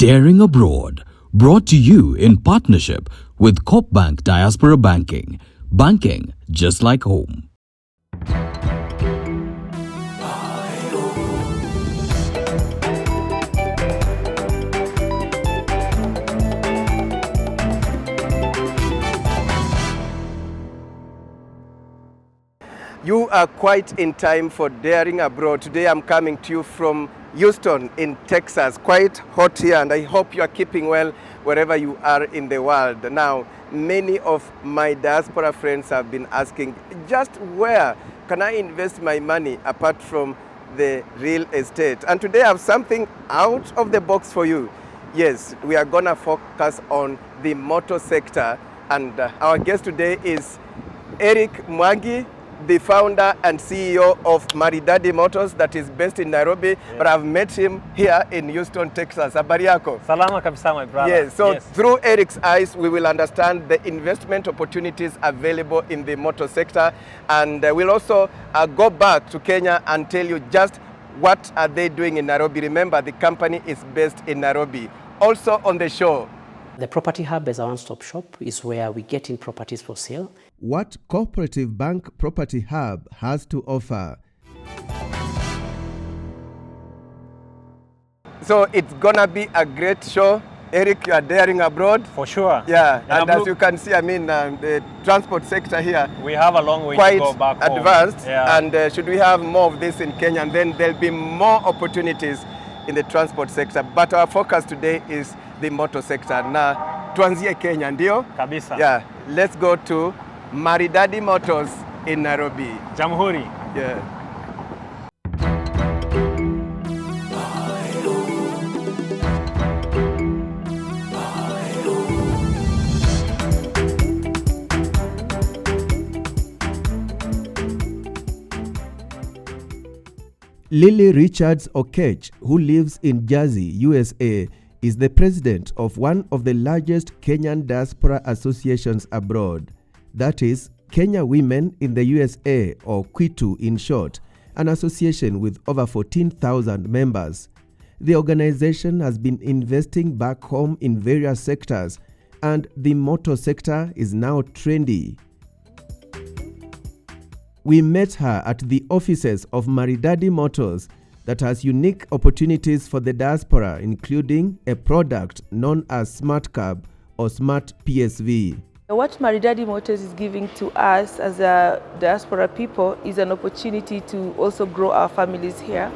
Daring Abroad, brought to you in partnership with Coop Bank Diaspora Banking. Banking just like home. You are quite in time for Daring Abroad. Today I'm coming to you from Houston in Texas. Quite hot here, and I hope you are keeping well wherever you are in the world. Now, many of my diaspora friends have been asking, just where can I invest my money apart from the real estate? And today I have something out of the box for you. Yes, we are gonna focus on the motor sector, and our guest today is Eric Mwangi, the founder and CEO of Maridadi Motors that is based in Nairobi, yes. But I've met him here in Houston, Texas. Habari yako? Salama kabisa, my brother. Yes, so through Eric's eyes, we will understand the investment opportunities available in the motor sector, and we'll also go back to Kenya and tell you just what are they doing in Nairobi. Remember, the company is based in Nairobi. Also on the show, the Property Hub as a one-stop shop is where we get in properties for sale. What Cooperative Bank Property Hub has to offer. So it's gonna be a great show. Eric, you are daring abroad. For sure. Yeah, and as you can see, I mean, the transport sector here, we have a long way quite to go back home. Advanced. Yeah. And should we have more of this in Kenya, and then there'll be more opportunities in the transport sector. But our focus today is the motor sector. Na tuanzie Kenya, ndio? Kabisa. Yeah, let's go to Maridadi Motors in Nairobi. Jamhuri. Yeah. Lily Richards Okech, who lives in Jersey, USA, is the president of one of the largest Kenyan diaspora associations abroad. That is, Kenya Women in the USA, or KWITU in short, an association with over 14,000 members. The organization has been investing back home in various sectors, and the motor sector is now trendy. We met her at the offices of Maridadi Motors that has unique opportunities for the diaspora, including a product known as Smart Cab or Smart PSV. What Maridadi Motors is giving to us as a diaspora people is an opportunity to also grow our families here.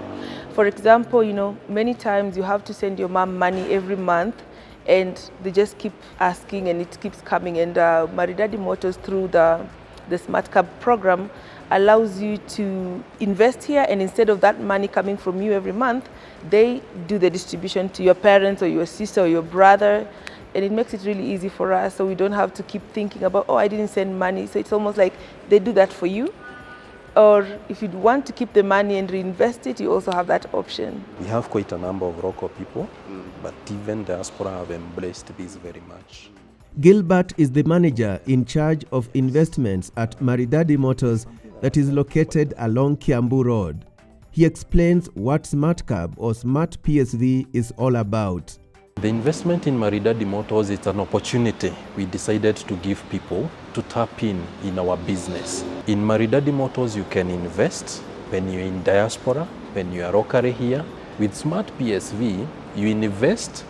For example, many times you have to send your mom money every month, and they just keep asking and it keeps coming. And Maridadi Motors, through the Smart Cab program, allows you to invest here, and instead of that money coming from you every month, they do the distribution to your parents or your sister or your brother, and it makes it really easy for us, so we don't have to keep thinking about, oh, I didn't send money. So it's almost like they do that for you. Or if you want to keep the money and reinvest it, you also have that option. We have quite a number of local people, but even diaspora have embraced this very much. Gilbert is the manager in charge of investments at Maridadi Motors that is located along Kiambu Road. He explains what Smart Cab or Smart PSV is all about. The investment in Maridadi Motors is an opportunity we decided to give people to tap in our business. In Maridadi Motors, you can invest when you're in diaspora, when you are locally here. With Smart PSV, you invest,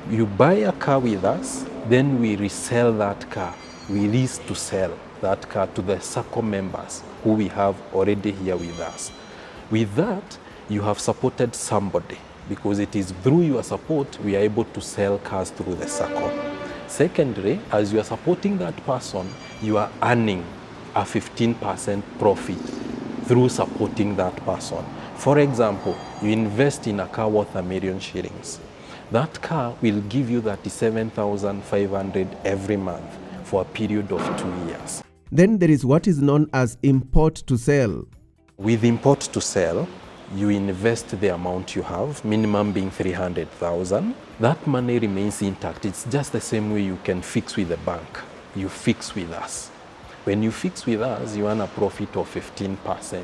you buy a car with us, then we resell that car. We lease to sell that car to the circle members who we have already here with us. With that, you have supported somebody, because it is through your support we are able to sell cars through the circle. Secondly, as you are supporting that person, you are earning a 15% profit through supporting that person. For example, you invest in a car worth $1 million shillings. That car will give you 37,500 every month for a period of 2 years. Then there is what is known as import to sell. With import to sell, you invest the amount you have, minimum being 300,000. That money remains intact. It's just the same way you can fix with the bank. You fix with us. When you fix with us, you earn a profit of 15%.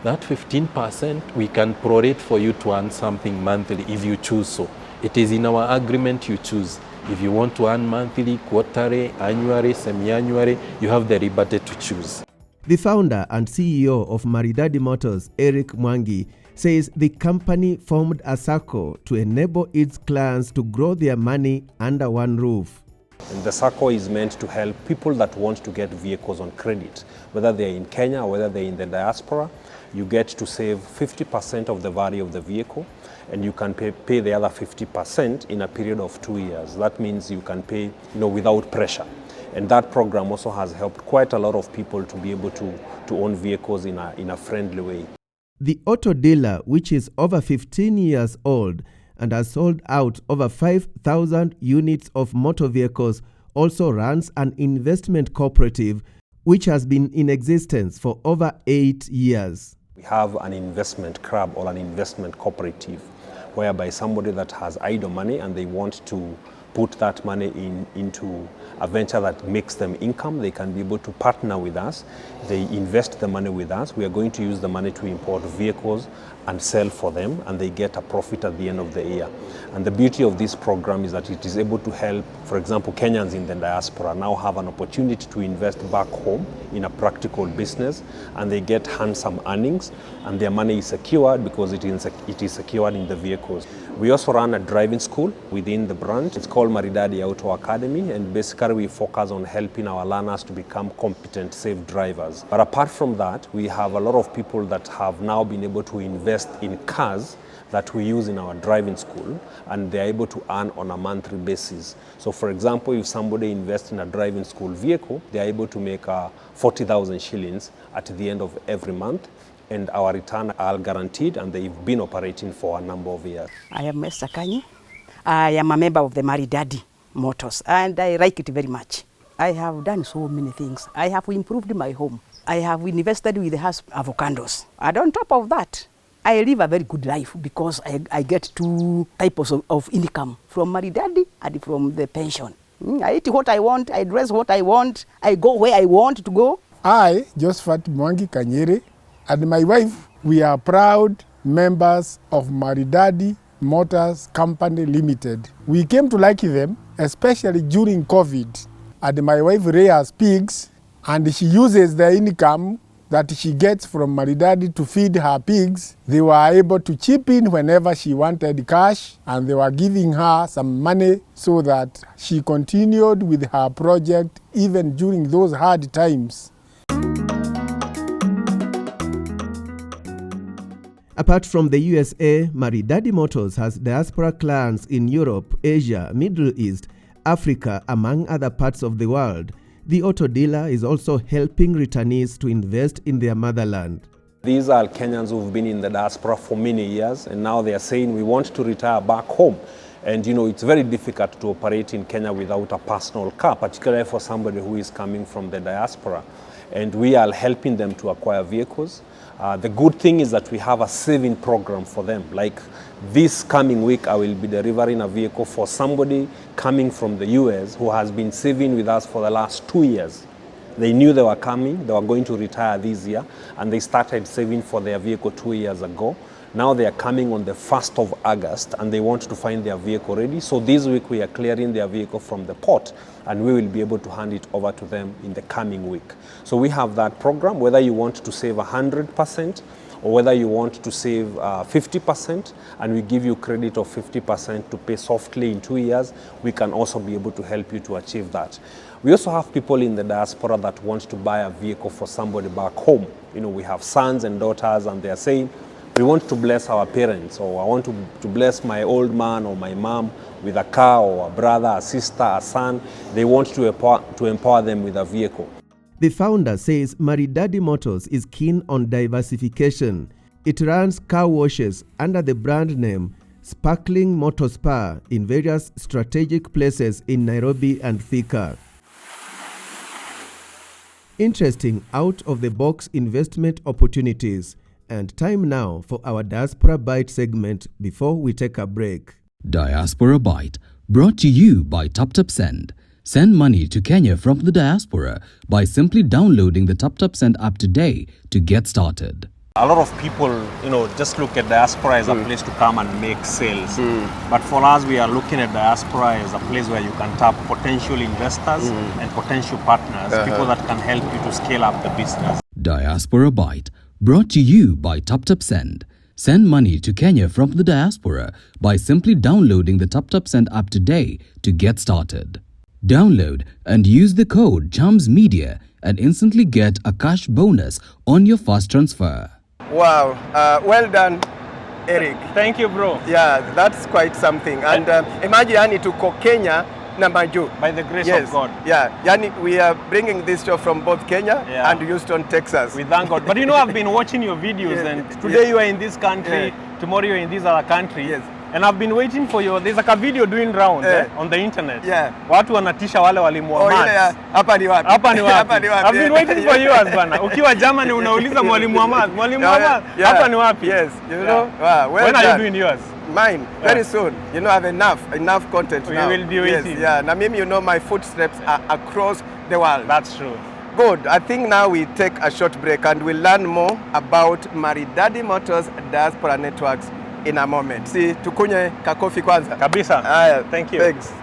That 15%, we can prorate for you to earn something monthly if you choose so. It is in our agreement you choose. If you want to earn monthly, quarterly, annually, semi-annually, you have the liberty to choose. The founder and CEO of Maridadi Motors, Eric Mwangi, says the company formed a circle to enable its clients to grow their money under one roof. And the circle is meant to help people that want to get vehicles on credit, whether they're in Kenya or whether they're in the diaspora. You get to save 50% of the value of the vehicle, and you can pay the other 50% in a period of 2 years. That means you can pay without pressure. And that program also has helped quite a lot of people to be able to own vehicles in a friendly way. The auto dealer, which is over 15 years old and has sold out over 5,000 units of motor vehicles, also runs an investment cooperative which has been in existence for over 8 years. We have an investment club or an investment cooperative whereby somebody that has idle money and they want to put that money into a venture that makes them income, they can be able to partner with us. They invest the money with us. We are going to use the money to import vehicles and sell for them, and they get a profit at the end of the year. And the beauty of this program is that it is able to help, for example, Kenyans in the diaspora now have an opportunity to invest back home in a practical business, and they get handsome earnings, and their money is secured because it is secured in the vehicles. We also run a driving school within the branch. It's called Maridadi Auto Academy, and basically we focus on helping our learners to become competent, safe drivers. But apart from that, we have a lot of people that have now been able to invest in cars that we use in our driving school, and they're able to earn on a monthly basis. So for example, if somebody invests in a driving school vehicle, they're able to make 40,000 shillings at the end of every month, and our return are guaranteed, and they've been operating for a number of years. I am Esther Kanyi. I am a member of the Maridadi Motors, and I like it very much. I have done so many things. I have improved my home. I have invested with avocados. And on top of that, I live a very good life because I get 2 types of income from Maridadi and from the pension. I eat what I want, I dress what I want, I go where I want to go. I, Josephat Mwangi Kanyere, and my wife, we are proud members of Maridadi Motors Company Limited. We came to like them, especially during COVID. And my wife rears pigs, and she uses the income that she gets from Maridadi to feed her pigs. They were able to chip in whenever she wanted cash, and they were giving her some money so that she continued with her project even during those hard times. Apart from the USA, Maridadi Motors has diaspora clients in Europe, Asia, Middle East, Africa, among other parts of the world. The auto dealer is also helping returnees to invest in their motherland. These are Kenyans who've been in the diaspora for many years, and now they are saying we want to retire back home. And it's very difficult to operate in Kenya without a personal car, particularly for somebody who is coming from the diaspora. And we are helping them to acquire vehicles. The good thing is that we have a saving program for them. Like this coming week, I will be delivering a vehicle for somebody coming from the US who has been saving with us for the last 2 years. They knew they were coming, they were going to retire this year, and they started saving for their vehicle 2 years ago. Now they are coming on the 1st of August, and they want to find their vehicle ready. So this week we are clearing their vehicle from the port, and we will be able to hand it over to them in the coming week. So we have that program, whether you want to save 100% or whether you want to save 50%, and we give you credit of 50% to pay softly in 2 years, we can also be able to help you to achieve that. We also have people in the diaspora that want to buy a vehicle for somebody back home. We have sons and daughters, and they are saying, we want to bless our parents, or I want to bless my old man or my mom with a car, or a brother, a sister, a son. They want to empower them with a vehicle. The founder says Maridadi Motors is keen on diversification. It runs car washes under the brand name Sparkling Motor Spa in various strategic places in Nairobi and Thika. Interesting out-of-the-box investment opportunities. And time now for our Diaspora Byte segment before we take a break. Diaspora Byte, brought to you by TapTapSend. Send money to Kenya from the diaspora by simply downloading the TapTapSend app today to get started. A lot of people, just look at diaspora as a place to come and make sales. But for us, we are looking at diaspora as a place where you can tap potential investors and potential partners, people that can help you to scale up the business. Diaspora Byte, brought to you by TapTapSend. Send money to Kenya from the diaspora by simply downloading the TapTapSend app today to get started. Download and use the code Chams Media and instantly get a cash bonus on your first transfer. Wow, well done, Eric. Thank you, bro. Yeah, that's quite something. And imagine yani tuko Kenya na Maju. By the grace of God. Yeah, yani we are bringing this show from both Kenya and Houston, Texas. We thank God. But I've been watching your videos and today you are in this country, tomorrow you are in this other country. Yes. And I've been waiting for you. There's like a video doing round on the internet. Yeah. Watu wanatisha wale walimu hapa ni wapi? Hapa ni wapi? I've been waiting for you as bana. Ukiwa Germany unauliza mwalimu Ahmad. Mwalimu Ahmad, hapa ni wapi? Yes, wow, well when are you doing yours? Mine, very soon. I have enough content now. We will be waiting. Yes, na mimi, my footsteps are across the world. That's true. Good. I think now we take a short break and we'll learn more about Maridadi Motors Diaspora Networks in a moment. Si tukunye kakofi kwanza. Kabisa. Thank you. Thanks.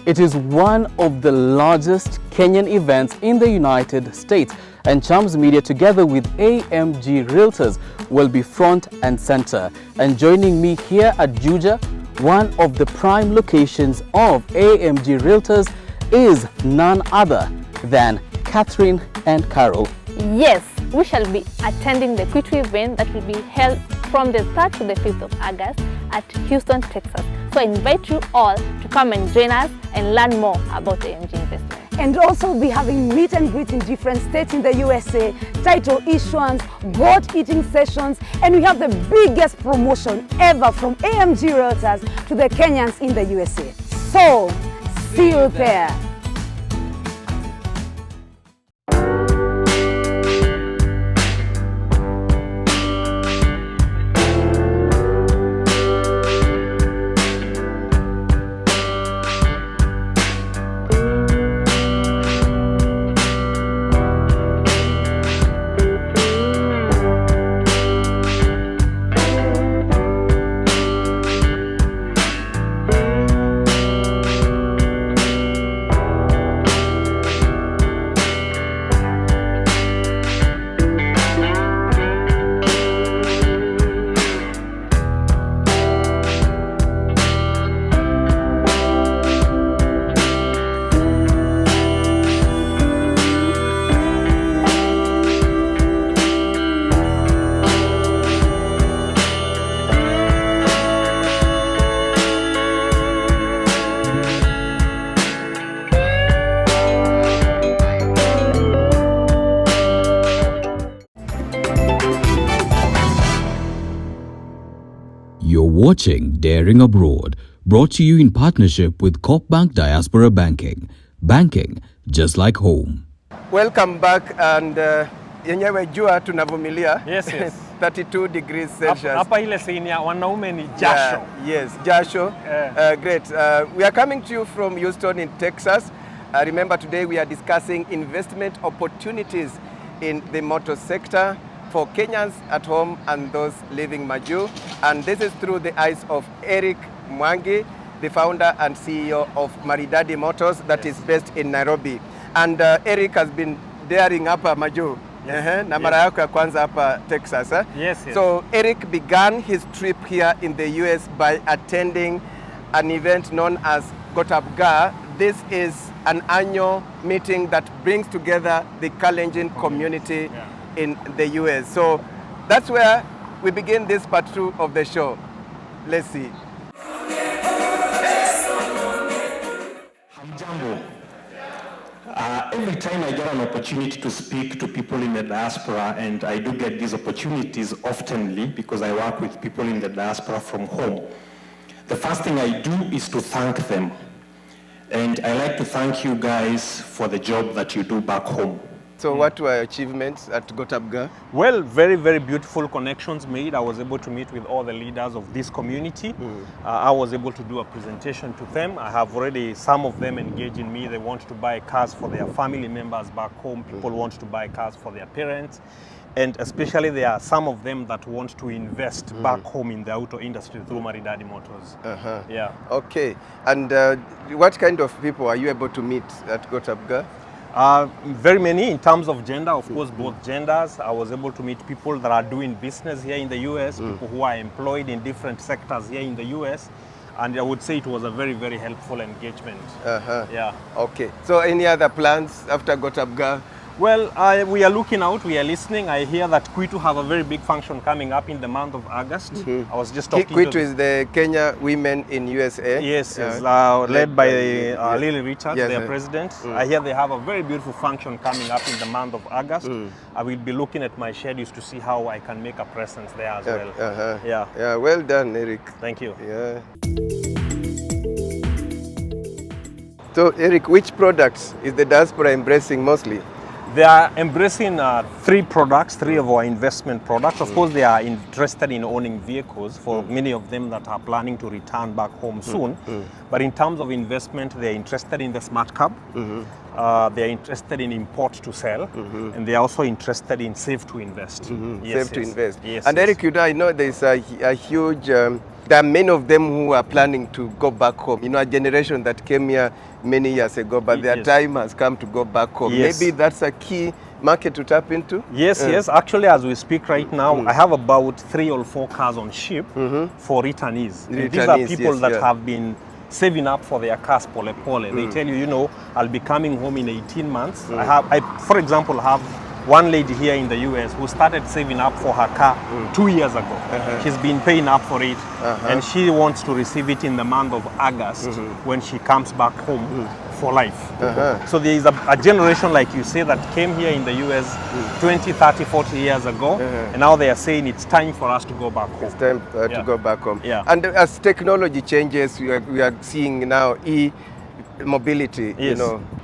It is one of the largest Kenyan events in the United States, and Chams Media together with AMG Realtors will be front and center. And joining me here at Juja, one of the prime locations of AMG Realtors, is none other than Catherine and Carol. Yes, we shall be attending the equity event that will be held from the 3rd to the 5th of August at Houston, Texas. So I invite you all to come and join us and learn more about AMG investment. And also we'll be having meet and greet in different states in the USA, title issuance, goat eating sessions, and we have the biggest promotion ever from AMG Realtors to the Kenyans in the USA. So, see you there. You're watching Daring Abroad, brought to you in partnership with Coopbank Diaspora Banking. Banking just like home. Welcome back, and yenyewe jua tunavumilia. Yes. 32 degrees Celsius. Hapa ile senia wanaume ni jasho. Yes, jasho. Great. We are coming to you from Houston in Texas. Remember, today we are discussing investment opportunities in the motor sector for Kenyans at home and those living Maju. And this is through the eyes of Eric Mwangi, the founder and CEO of Maridadi Motors that is based in Nairobi. And Eric has been daring hapa Maju. Na mara yako ya kwanza hapa Texas. Yes. So Eric began his trip here in the US by attending an event known as Gotab. This is an annual meeting that brings together the Kalenjin community in the US. So that's where we begin this part 2 of the show. Let's see. Every time I get an opportunity to speak to people in the diaspora, and I do get these opportunities oftenly because I work with people in the diaspora from home, the first thing I do is to thank them. And I like to thank you guys for the job that you do back home. So what were achievements at Gotab? Well, very, very beautiful connections made. I was able to meet with all the leaders of this community. I was able to do a presentation to them. I have already some of them engaging me. They want to buy cars for their family members back home. People want to buy cars for their parents. And especially there are some of them that want to invest back home in the auto industry through Maridadi Motors. Yeah. Okay. And what kind of people are you able to meet at Gotab? Very many in terms of gender, of course, both genders. I was able to meet people that are doing business here in the US, people who are employed in different sectors here in the US. And I would say it was a very, very helpful engagement. Yeah. Okay. So any other plans after Gotab? Well, we are looking out, we are listening. I hear that Kwitu have a very big function coming up in the month of August. I was just talking Kwitu is the Kenya Women in USA. Yes, led by Lily Richards, their president. I hear they have a very beautiful function coming up in the month of August. I will be looking at my schedules to see how I can make a presence there as well. Yeah, well done, Eric. Thank you. Yeah. So, Eric, which products is the diaspora embracing mostly? They are embracing three of our investment products. Of course, they are interested in owning vehicles for many of them that are planning to return back home soon. But in terms of investment, they are interested in the smart cab. They are interested in import to sell, and they are also interested in save to invest. Save to invest. Yes, and Eric, I know there's a huge, there are many of them who are planning to go back home. You know, a generation that came here many years ago, but their time has come to go back home. Maybe that's a key market to tap into? Yes. Actually, as we speak right now, I have about 3 or 4 cars on ship for returnees. And these are people that have been saving up for their cars pole. They tell you, I'll be coming home in 18 months. I, for example, have one lady here in the US who started saving up for her car 2 years ago. She's been paying up for it, and she wants to receive it in the month of August when she comes back home for life. So there is a generation, like you say, that came here in the US 20, 30, 40 years ago, and now they are saying it's time for us to go back home. It's time to go back home. And as technology changes, we are seeing now mobility,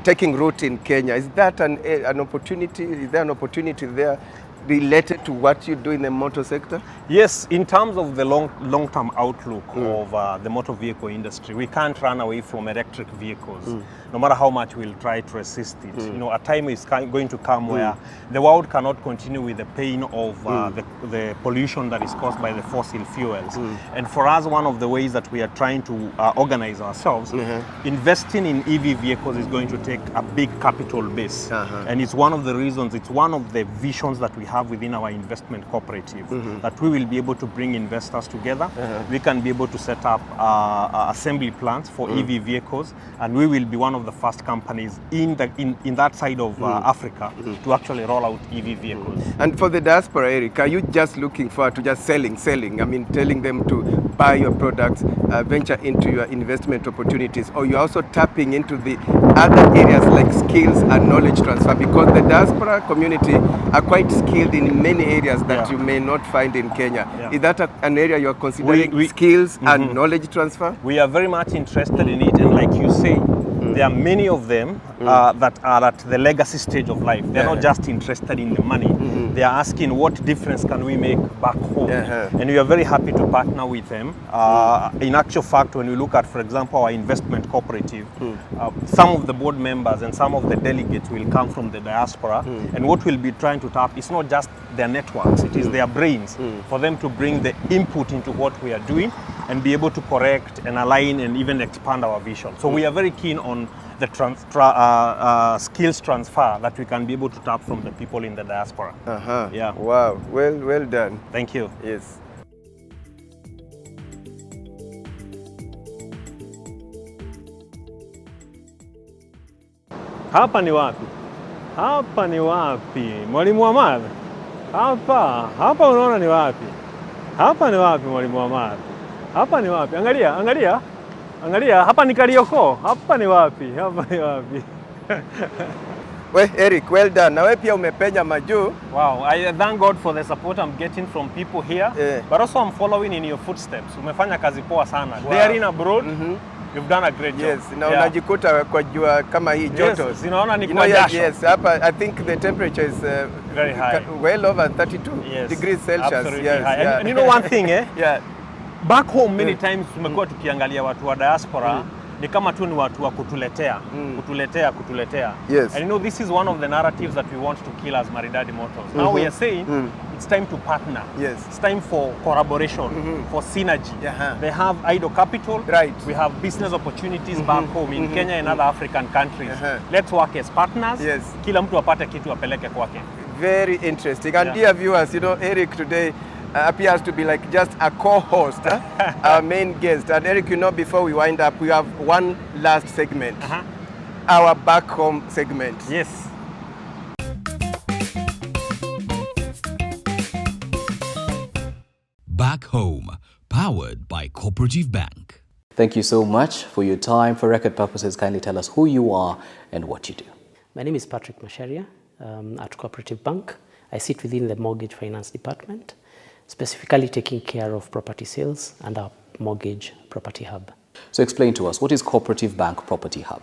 taking root in Kenya. Is that an opportunity? Is there an opportunity there related to what you do in the motor sector? Yes, in terms of the long-term outlook of the motor vehicle industry, we can't run away from electric vehicles, no matter how much we'll try to resist it. A time is going to come where the world cannot continue with the pain of the pollution that is caused by the fossil fuels. And for us, one of the ways that we are trying to organize ourselves, investing in EV vehicles is going to take a big capital base. And it's one of the reasons, it's one of the visions that we have within our investment cooperative, that we will be able to bring investors together. We can be able to set up assembly plants for EV vehicles, and we will be one of the first companies in that side of Africa to actually roll out EV vehicles. And for the diaspora, Eric, are you just looking forward to just selling? I mean, telling them to buy your products, venture into your investment opportunities, or you're also tapping into the other areas like skills and knowledge transfer, because the diaspora community are quite skilled in many areas that you may not find in Kenya. Is that an area you're considering, skills and knowledge transfer? We are very much interested in it, and like you say, there are many of them that are at the legacy stage of life. They're not just interested in the money. They are asking, what difference can we make back home? And we are very happy to partner with them. In actual fact, when we look at, for example, our investment cooperative, some of the board members and some of the delegates will come from the diaspora. And what we'll be trying to tap is not just their networks, it is their brains, for them to bring the input into what we are doing and be able to correct and align and even expand our vision. So we are very keen on the skills transfer that we can be able to tap from the people in the diaspora. Yeah. Wow. Well done. Thank you. Yes. Hapa ni wapi? Hapa ni wapi? Mwalimu Ahmad? Hapa unaona ni wapi? Hapa ni wapi, Mwalimu Ahmad? Hapa ni wapi? Angalia, hapa ni Karioko. Hapa ni wapi? Well, Eric, well done. Na wewe pia umepenya majuu. Wow, I thank God for the support I'm getting from people here. But also I'm following in your footsteps. Umefanya kazi poa sana. Daring abroad. You've done a great job. Yes, na unajikuta kwa jua kama hii joto. Yes, zinaona ni You kwa know, jasho. yes, hapa I think the temperature is very high. Well over 32 degrees Celsius. Absolutely Yes, high. yeah. And you know one thing, eh? Yeah. Back home many times tumekuwa tukiangalia watu wa diaspora ni kama tu ni watu wa kutuletea. Yes. And you know, this is one of the narratives that we want to kill as Maridadi Motors. Now we are saying it's time to partner. Yes. It's time for collaboration, for synergy. They have idle capital. Right. We have business opportunities back home in Kenya and other African countries. Let's work as partners. Yes. Kila mtu apate kitu apeleke kwake. Very interesting. And dear viewers, you know, Eric today appears to be like just a co-host, our main guest. And Eric, you know, before we wind up, we have one last segment, our back home segment. Yes. Back home, powered by Cooperative Bank. Thank you so much for your time. For record purposes, kindly tell us who you are and what you do. My name is Patrick Masharia at Cooperative Bank. I sit within the mortgage finance department, specifically taking care of property sales and our mortgage property hub. So explain to us, what is Cooperative Bank Property Hub?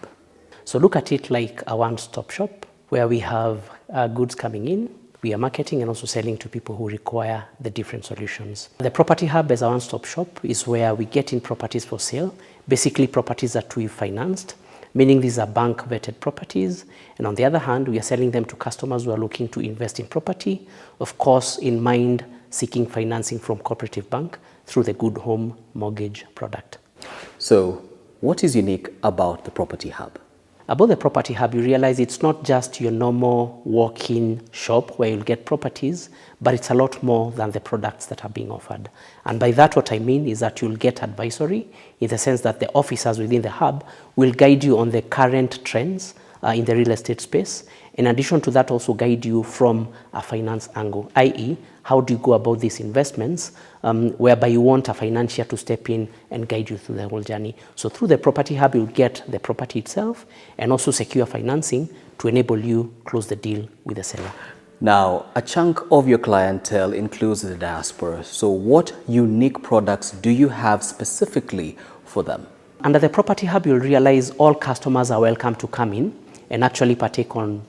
So look at it like a one-stop shop where we have goods coming in, we are marketing and also selling to people who require the different solutions. The Property Hub as a one-stop shop is where we get in properties for sale, basically properties that we've financed, meaning these are bank-vetted properties. And on the other hand, we are selling them to customers who are looking to invest in property, of course, in mind seeking financing from Cooperative Bank through the Good Home Mortgage product. So what is unique about the Property Hub? About the Property Hub, you realize it's not just your normal walk-in shop where you'll get properties, but it's a lot more than the products that are being offered. And by that, what I mean is that you'll get advisory in the sense that the officers within the hub will guide you on the current trends in the real estate space. In addition to that, also guide you from a finance angle, i.e., how do you go about these investments, whereby you want a financier to step in and guide you through the whole journey. So through the Property Hub, you'll get the property itself and also secure financing to enable you close the deal with the seller. Now, a chunk of your clientele includes the diaspora. So what unique products do you have specifically for them? Under the Property Hub, you'll realize all customers are welcome to come in and actually partake on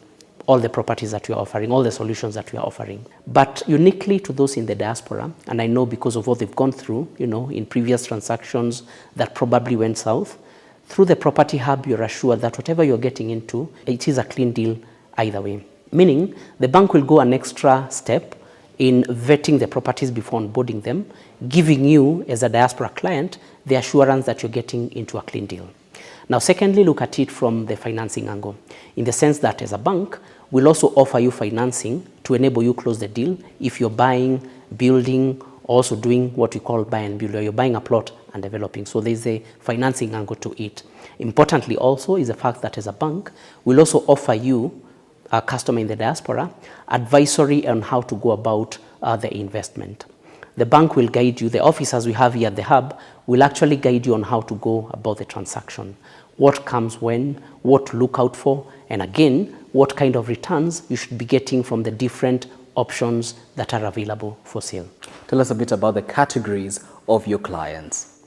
all the properties that we are offering, all the solutions that we are offering. But uniquely to those in the diaspora, and I know because of what they've gone through, you know, in previous transactions that probably went south, through the Property Hub, you're assured that whatever you're getting into, it is a clean deal either way. Meaning, the bank will go an extra step in vetting the properties before onboarding them, giving you, as a diaspora client, the assurance that you're getting into a clean deal. Now, secondly, look at it from the financing angle, in the sense that as a bank, we'll also offer you financing to enable you close the deal if you're buying, building, also doing what we call buy and build, where you're buying a plot and developing. So there's a financing angle to it. Importantly also is the fact that as a bank, we'll also offer you, a customer in the diaspora, advisory on how to go about the investment. The bank will guide you, the officers we have here at the hub will actually guide you on how to go about the transaction, what comes when, what to look out for, and again, what kind of returns you should be getting from the different options that are available for sale. Tell us a bit about the categories of your clients.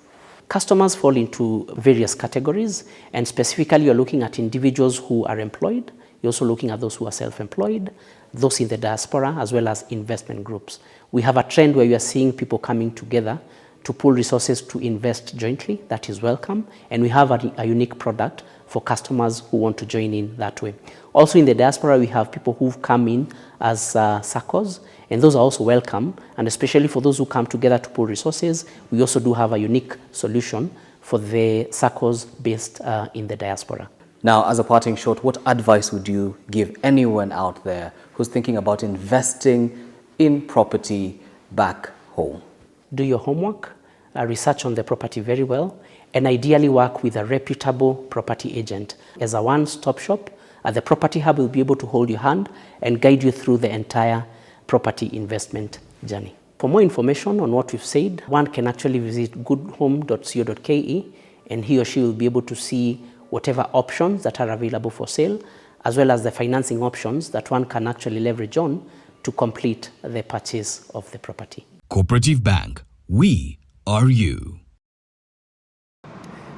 Customers fall into various categories, and specifically you're looking at individuals who are employed, you're also looking at those who are self-employed, those in the diaspora, as well as investment groups. We have a trend where we are seeing people coming together to pool resources to invest jointly. That is welcome. And we have a unique product for customers who want to join in that way. Also in the diaspora, we have people who've come in as SACCOs, and those are also welcome. And especially for those who come together to pool resources, we also do have a unique solution for the SACCOs based in the diaspora. Now, as a parting shot, what advice would you give anyone out there who's thinking about investing in property back home? Do your homework, research on the property very well, and ideally work with a reputable property agent. As a one-stop shop, the Property Hub will be able to hold your hand and guide you through the entire property investment journey. For more information on what we've said, one can actually visit goodhome.co.ke, and he or she will be able to see whatever options that are available for sale, as well as the financing options that one can actually leverage on to complete the purchase of the property. Cooperative Bank, we are you.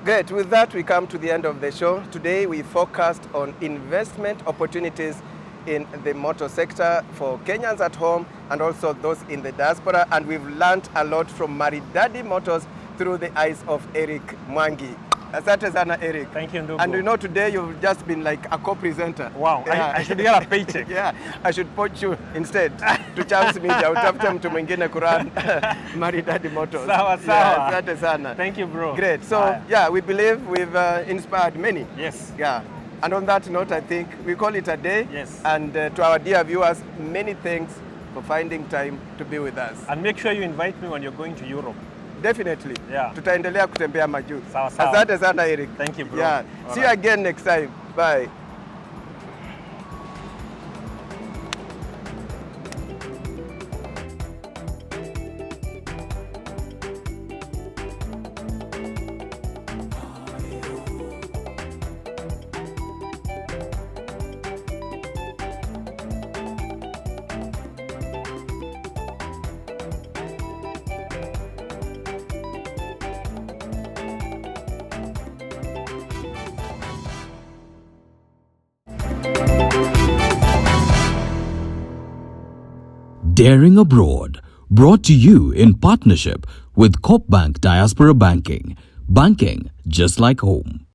Great. With that, we come to the end of the show. Today, we focused on investment opportunities in the motor sector for Kenyans at home and also those in the diaspora. And we've learned a lot from Maridadi Motors through the eyes of Eric Mwangi. Asante sana, Eric. Thank you, Ndugu. And you know, today you've just been like a co-presenter. Wow, Yeah. I should get a paycheck. Yeah, I should poach you instead to Chams Media. Utafute mtu mwingine kuran Maridadi Motors. Sawa, sawa. Yeah, asante sana. Thank you, bro. Great. So, yeah, we believe we've inspired many. Yes. Yeah. And on that note, I think we call it a day. Yes. And to our dear viewers, many thanks for finding time to be with us. And make sure you invite me when you're going to Europe. Definitely. Yeah. Tutaendelea kutembea majuu. Sawa, sawa. Asante sana, Eric. Thank you, bro. Yeah. All See you right. again next time. Bye. Daring Abroad, brought to you in partnership with Coop Bank Diaspora Banking. Banking just like home.